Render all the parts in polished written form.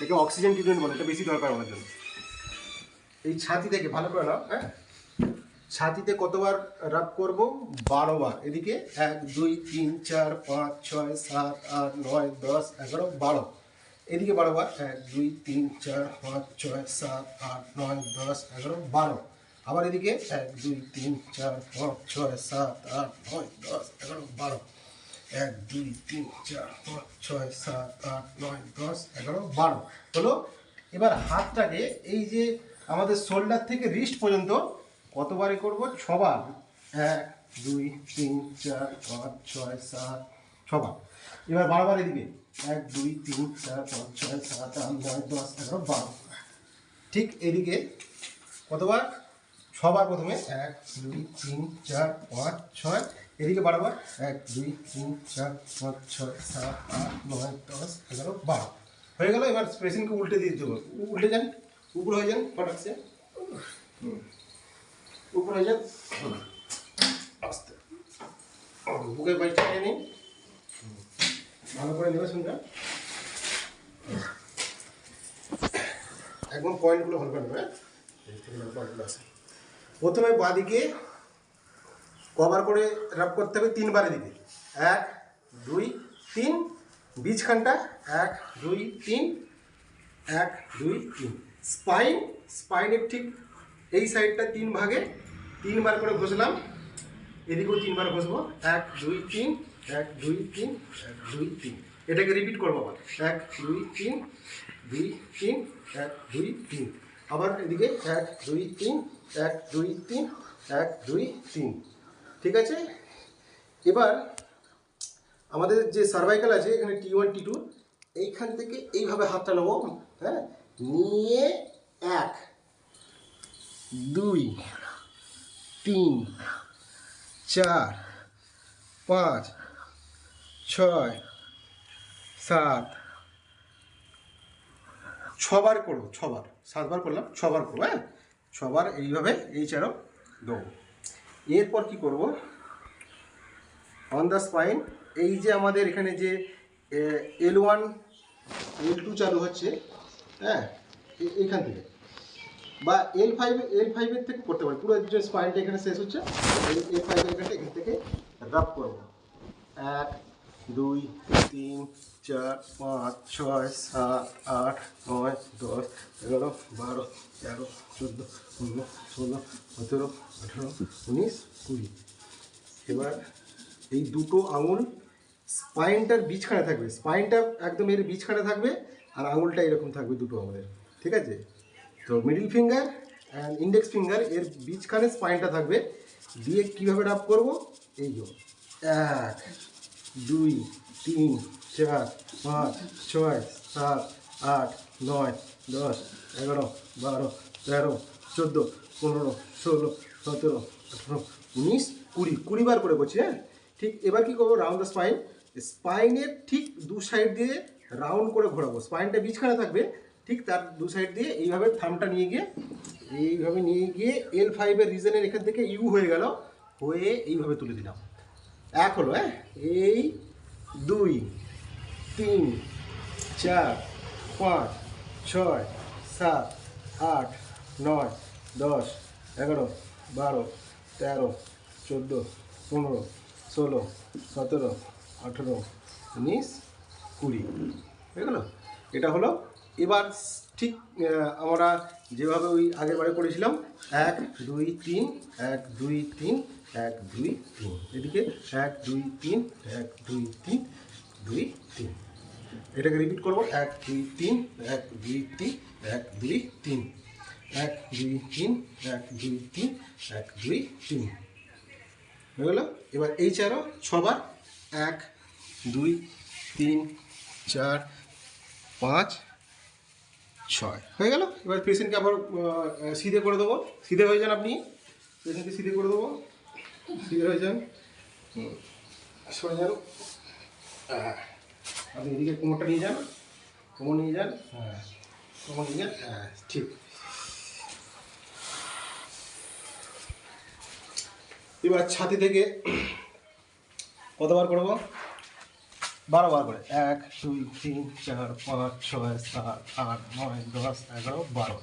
এটাকে oxygen treatment বলে, এটা বেশি দরকার আমার জন্য। এই ছাতি থেকে ভালো করে নাও, হ্যাঁ, ছাতিতে কতবার রাব করব? 12 বার। এদিকে 1 2 3 4 5 6 7 8 9 10 11 12। এদিকে 12 বার, 1 2 3 4 5 6 7 8 9 10 11 12। আবার এদিকে 1 2 3 4 5 6 7 8 9 10 11 12। 1 2 3 4 5 6 7 8 9 10 11 12 হলো। এবার হাতটাকে এই যে আমাদের শোল্ডার থেকে রিস্ট পর্যন্ত কতবারই করব? 6 বার। 1 2 3 4 5 6 7 6 বার। এবার 12 বার এদিকে 1 2 3 4 5 6 7 8 9 10 11 12। ঠিক এদিকে কতবার? 6 বার প্রথমে, 1 2 3 4 5 6। এদিকে 12 বার, 1 2 3 4 5 6 7 8 9 10 11 12 হয়ে গেল। এবার পেশেন্টকে উল্টে দিয়ে দেবো। উল্টে যান, উপর হয়ে যান, ফটাকছে উপর হয়ে যান, আস্তে বুকের বাইকটা নিয়ে নিন, ভালো করে নেবে শুনটা, একদম পয়েন্টগুলো ভালো করে নেবে। পয়েন্টগুলো আছে। প্রথমে বাঁদিকে কভার করে রাব করতে হবে 3 বার। এদিকে 1 2 3, বীজখানটা 1 2 3 1 2 3। স্পাইনের ঠিক এই সাইডটা 3 ভাগে 3 বার করে ঘষলাম। এদিকেও 3 বার ঘষবো, 1 2 3 1 2 3 1 2 3। এটাকে রিপিট করবো আবার, 1 2 3 2 3 1 2 3। আবার এদিকে 1 2 3 1 2 3 1 2 3। ঠিক আছে। এবার আমাদের যে সার্ভাইকাল আছে এখানে T1 T2, এইখান থেকে এইভাবে হাতটা নেবো, হ্যাঁ, নিয়ে 1 2 3 4 5 6 7 6 বার করবো। 6 বার, 7 বার করলাম, 6 বার করবো, হ্যাঁ, 6 বার এইভাবে এই চারও দেবো। এরপর কি করব? অন দ্য স্পাইন, এই যে আমাদের এখানে যে L1 L2 চালু হচ্ছে, হ্যাঁ, এইখান থেকে, বা L5 এর থেকে করতে পারি। পুরো যে স্পাইনটা এখানে শেষ হচ্ছে, L5 এখানটা এখান থেকে রাব করবো। 1 2 3 4 5 6 7 8 9 10 11 12 13 14 15 16 17 18 19 20। এবার এই দুটো আঙুল স্পাইনটার বীজখানে থাকবে, স্পাইনটা একদম এর বীজখানে থাকবে, আর আঙুলটা এরকম থাকবে দুটো আঙুলের। ঠিক আছে। তো middle finger and index finger এর বীজখানে স্পাইনটা থাকবে। দিয়ে কীভাবে রাব করবো? এই যে 1 2 3 4 5 6 7 8 9 10 11 12 13 14 15 16 17 18 19 20 20 বার করে করছি, হ্যাঁ। ঠিক এবার কি করবো? রাউন্ড দ্য স্পাইন, স্পাইনের ঠিক দু সাইড দিয়ে রাউন্ড করে ঘোরাবো। স্পাইনটা বীজখানে থাকবে, ঠিক তার দু সাইড দিয়ে এইভাবে থামটা নিয়ে গিয়ে L5-এর রিজনের এখান থেকে ইউ হয়ে গেল, হয়ে এইভাবে তুলে দিলাম। 1 হলো, হ্যাঁ, এই 2 3 4 5 6 7 8 9 10 11 12 13 14 15 16 17 18 19 20 হয়ে গেল। এটা হলো। এবার ঠিক আমরা যেভাবে ওই আগের বারে করেছিলাম, 1 2 3 1 2 3 1 2 3, এদিকে 1 2 3 1 2 3 2 3। এটাকে রিপিট করবো, 1 2 3 1 2 3 1 2 3 1 2 3 1 2 3 1 2 3 হয়ে গেল। এবার এই চারও 6 বার, 1 2 3 4 5 6 হয়ে গেল। এবার পেশেন্টকে আবার সিধে করে দেবো। সিধে হয়ে যান, আপনি পেশেন্টকে সিধে করে দেবো। সিধে হয়ে যান, সরে যান, আপনি এদিকে কোমরটা নিয়ে যান, কোমর নিয়ে যান, হ্যাঁ, কোমর নিয়ে যান, হ্যাঁ, ঠিক। এবার ছাতি থেকে কতবার করবো? 12 বার করে 1 2 3 4 5 6 7 8 9 10 11 12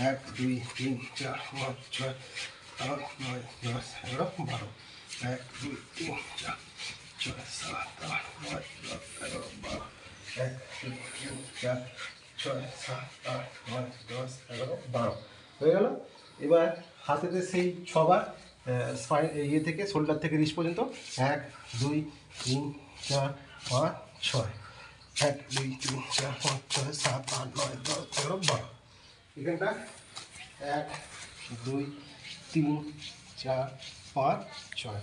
1 2 3 4 5 6 8 9 10 11 12 1 2 3 4 6 7 8 9 10 11 12 1 2 3 4 6 7 8 9 10 11 12 হয়ে গেল। এবার হাতেতে সেই 6বার স্পাইন ইয়ে থেকে শোল্ডার থেকে রিস্ট পর্যন্ত 1 2 3 4 5 6 1 2 3 4 5 6 7 8 9 10 11 12 এখানটা 1 2 3 4 5 6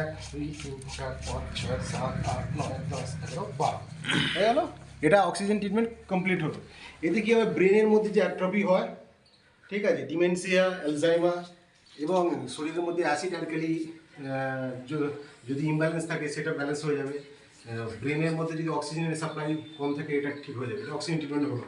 1 2 3 4 5 6 7 8 9 10 11 12 হয়ে গেল। এটা অক্সিজেন ট্রিটমেন্ট কমপ্লিট হলো। এতে কী হবে, ব্রেনের মধ্যে যে অ্যাট্রফি হয়, ঠিক আছে, ডিমেনশিয়া, অ্যালজাইমার এবং শরীরের মধ্যে অ্যাসিড অ্যালকালি যদি ইমব্যালেন্স থাকে সেটা ব্যালেন্স হয়ে যাবে। ব্রেনের মধ্যে যদি অক্সিজেনের সাপ্লাই কম থাকে এটা ঠিক হয়ে যাবে। এটা অক্সিজেন ট্রিটমেন্ট হলো।